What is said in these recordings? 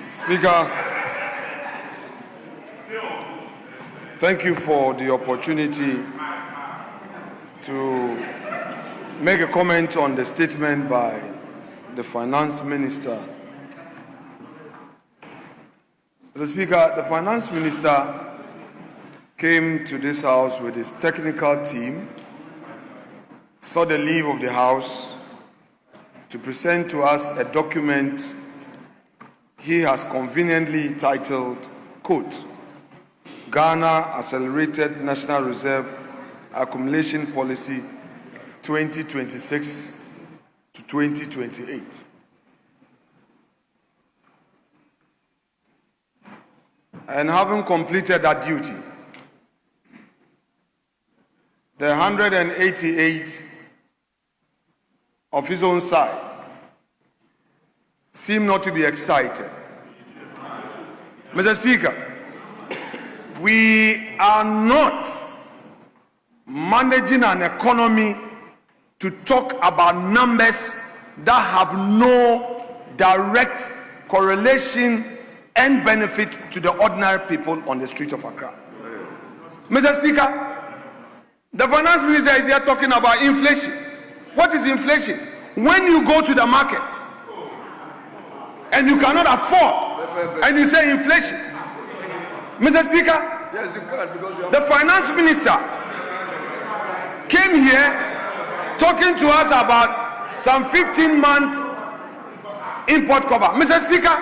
Speaker, thank you for the opportunity to make a comment on the statement by the Finance Minister. Mr. Speaker, the Finance Minister came to this House with his technical team, sought the leave of the House to present to us a document he has conveniently titled, quote, Ghana Accelerated National Reserve Accumulation Policy 2026 to 2028. And having completed that duty, the 188 of his own side seem not to be excited. Mr. Speaker, we are not managing an economy to talk about numbers that have no direct correlation and benefit to the ordinary people on the streets of Accra. Mr. Speaker, the Finance Minister is here talking about inflation. What is inflation? When you go to the market and you cannot afford, and you say inflation. Mr. Speaker, yes, you can, because the Finance Minister came here talking to us about some 15-month import cover. Mr. Speaker,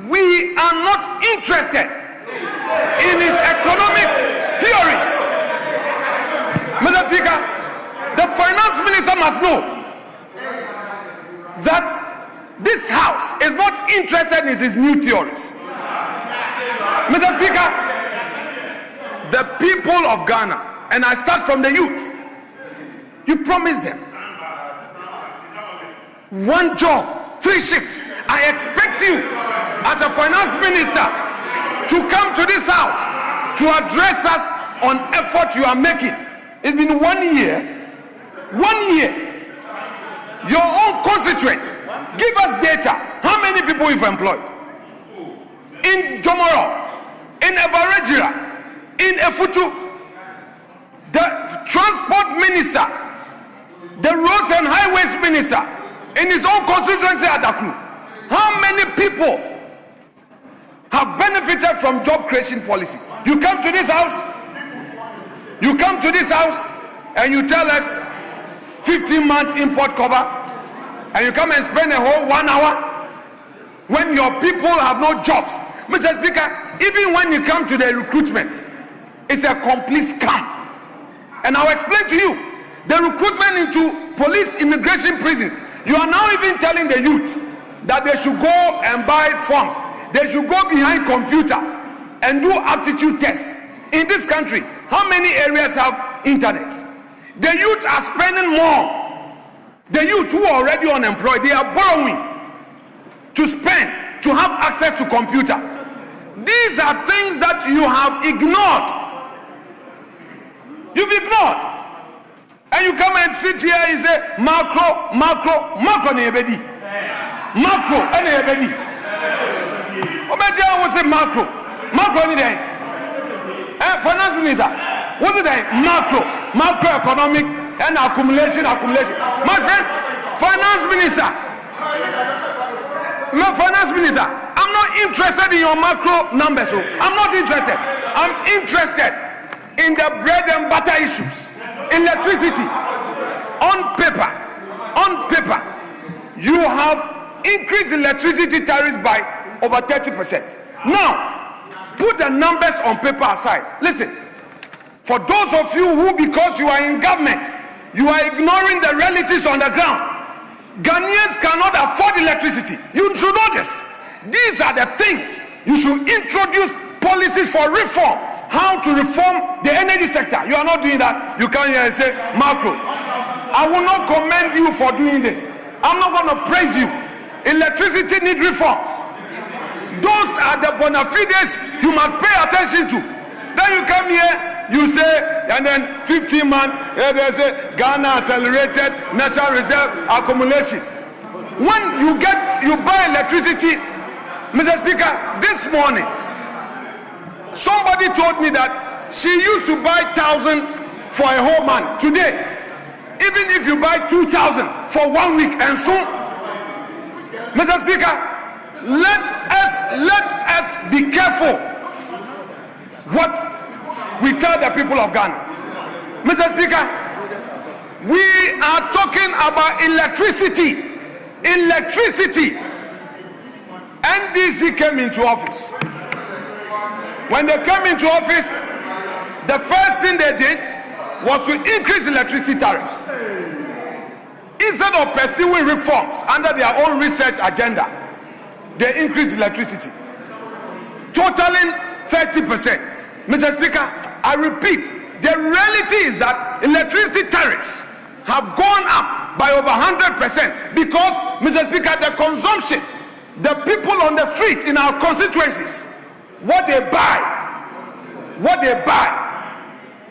we are not interested in his economic theories. Mr. Speaker, the Finance Minister must know that this House is not interested in his new theories. Mr. Speaker, the people of Ghana, and I start from the youth, you promised them one job, 3 shifts. I expect you as a Finance Minister to come to this House to address us on effort you are making. It's been 1 year. 1 year. Your own constituent, give us data. How many people you've employed? In Jomoro, in Evaregila, in Efutu, the Transport Minister, the Roads and Highways Minister, in his own constituency at Dakru. How many people have benefited from job creation policy? You come to this House, and you tell us 15-month import cover, and you come and spend a whole 1 hour when your people have no jobs. Mr. Speaker, even when you come to the recruitment, it's a complete scam. And I'll explain to you, the recruitment into police, immigration, prisons, you are now even telling the youth that they should go and buy forms. They should go behind computer and do aptitude tests. In this country, how many areas have internet? The youth are spending more. The youth who are already unemployed, they are borrowing to spend, to have access to computer. These are things that you have ignored. You've ignored. And you come and sit here and say, macro, nebedi. Macro, nebedi. Obedia was a macro ni day. Finance Minister, what's it day? Macroeconomic and accumulation. My friend, Finance Minister, I'm not interested in your macro numbers. So I'm not interested. I'm interested in the bread and butter issues. Electricity. On paper, you have increased electricity tariffs by over 30%. Now, put the numbers on paper aside. Listen, for those of you who, because you are in government, you are ignoring the realities on the ground. Ghanaians cannot afford electricity. You should know this. These are the things you should introduce policies for reform. How to reform the energy sector. You are not doing that. You come here and say macro. I will not commend you for doing this. I'm not going to praise you. Electricity needs reforms. Those are the bona fides you must pay attention to. Then you come here, you say, and then 15 months, they say Ghana Accelerated National Reserve Accumulation. When you buy electricity, Mr. Speaker, this morning, somebody told me that she used to buy 1,000 for a whole month. Today, even if you buy 2,000 for 1 week, and so, Mr. Speaker, let us be careful what we tell the people of Ghana. Mr. Speaker, we are talking about electricity. NDC came into office. When they came into office, the first thing they did was to increase electricity tariffs. Instead of pursuing reforms under their own research agenda, they increased electricity, totaling 30%. Mr. Speaker, I repeat, the reality is that electricity tariffs have gone up by over 100% because, Mr. Speaker, the consumption, the people on the street in our constituencies, what they buy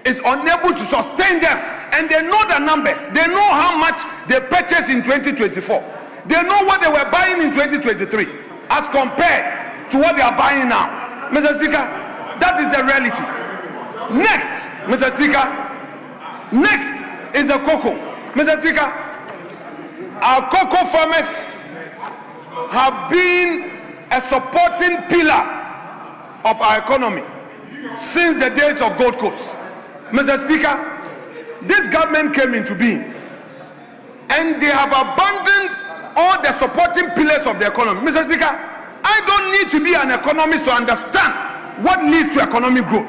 is unable to sustain them, and they know the numbers. They know how much they purchased in 2024. They know what they were buying in 2023 as compared to what they are buying now. Mr. Speaker, that is the reality. Next, Mr. Speaker, next is the cocoa. Mr. Speaker, our cocoa farmers have been a supporting pillar of our economy since the days of Gold Coast. Mr. Speaker, this government came into being and they have abandoned all the supporting pillars of the economy. Mr. Speaker, I don't need to be an economist to understand what leads to economic growth.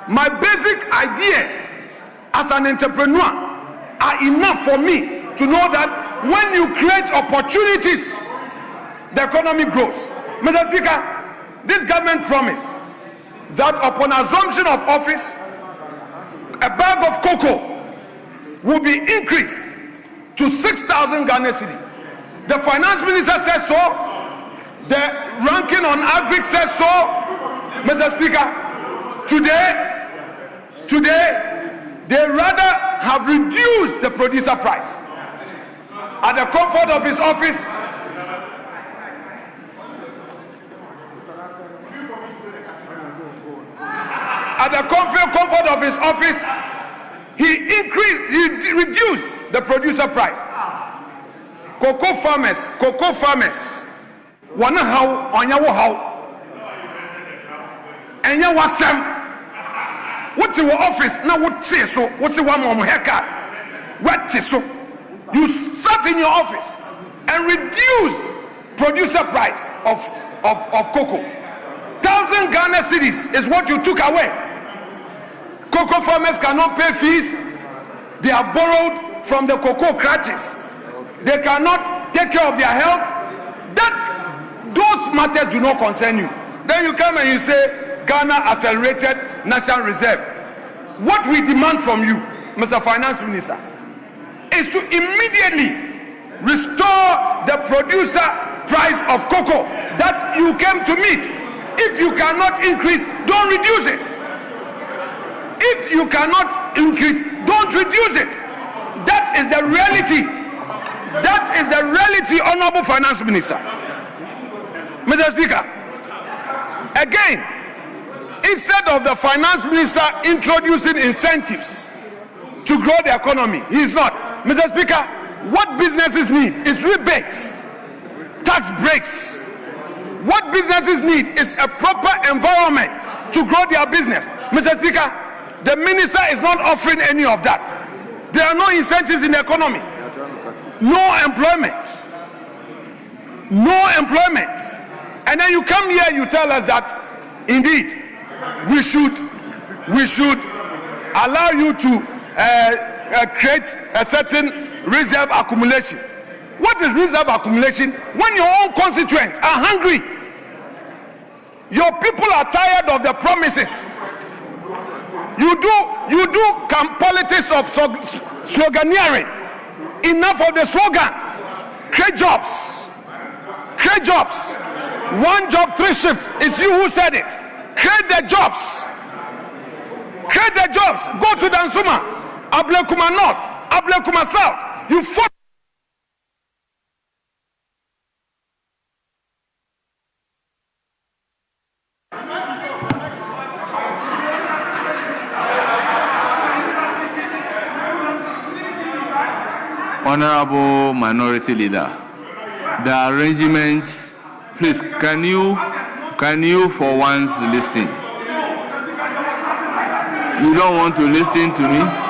My basic ideas as an entrepreneur are enough for me to know that when you create opportunities, the economy grows. Mr. Speaker, this government promised that upon assumption of office, a bag of cocoa will be increased to 6,000 Ghana cedi. The finance minister said so. The ranking on agri said so. Mr. Speaker, today, they rather have reduced the producer price. At the comfort of his office, he reduced the producer price. Cocoa farmers, wana how, onyawo how. Enya wasem. What's your office? Now what say so? What's the one more haircut? What say so? You sat in your office and reduced producer price of cocoa. 1,000 Ghana cedis is what you took away. Cocoa farmers cannot pay fees. They are borrowed from the cocoa crutches. They cannot take care of their health. Those matters do not concern you. Then you come and you say Ghana accelerated National Reserve. What we demand from you, Mr. Finance Minister, is to immediately restore the producer price of cocoa that you came to meet. If you cannot increase, don't reduce it. If you cannot increase, don't reduce it. That is the reality. That is the reality, Honorable Finance Minister. Mr. Speaker, again, instead of the Finance Minister introducing incentives to grow the economy, he is not. Mr. Speaker, what businesses need is rebates, tax breaks. What businesses need is a proper environment to grow their business. Mr. Speaker, the minister is not offering any of that. There are no incentives in the economy. No employment. No employment. And then you come here, you tell us that indeed we should allow you to create a certain reserve accumulation. What is reserve accumulation? When your own constituents are hungry, your people are tired of the promises. You do politics of sloganeering. Enough of the slogans. Create jobs. Create jobs. 1 job, 3 shifts. It's you who said it. Create the jobs. Create the jobs. Go to Dansuma, Ablekuma North, Ablekuma South. You Honorable Minority Leader, the arrangements, please, can you for once listen? You don't want to listen to me?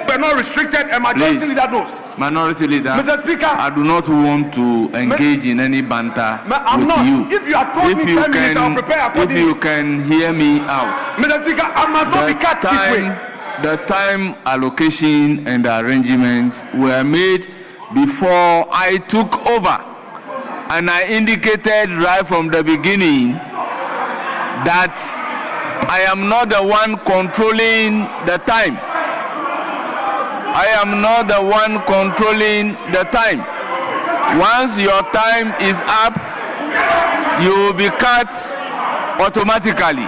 We're not restricted, and Majority Leader knows. Minority Leader, Mr. Speaker, I do not want to engage in any banter with you. If you have told me 10 minutes, I'll prepare accordingly. If you can hear me out. Mr. Speaker, I must not be cut this way. The time allocation and the arrangements were made before I took over. And I indicated right from the beginning that I am not the one controlling the time. I am not the one controlling the time. Once your time is up, you will be cut automatically.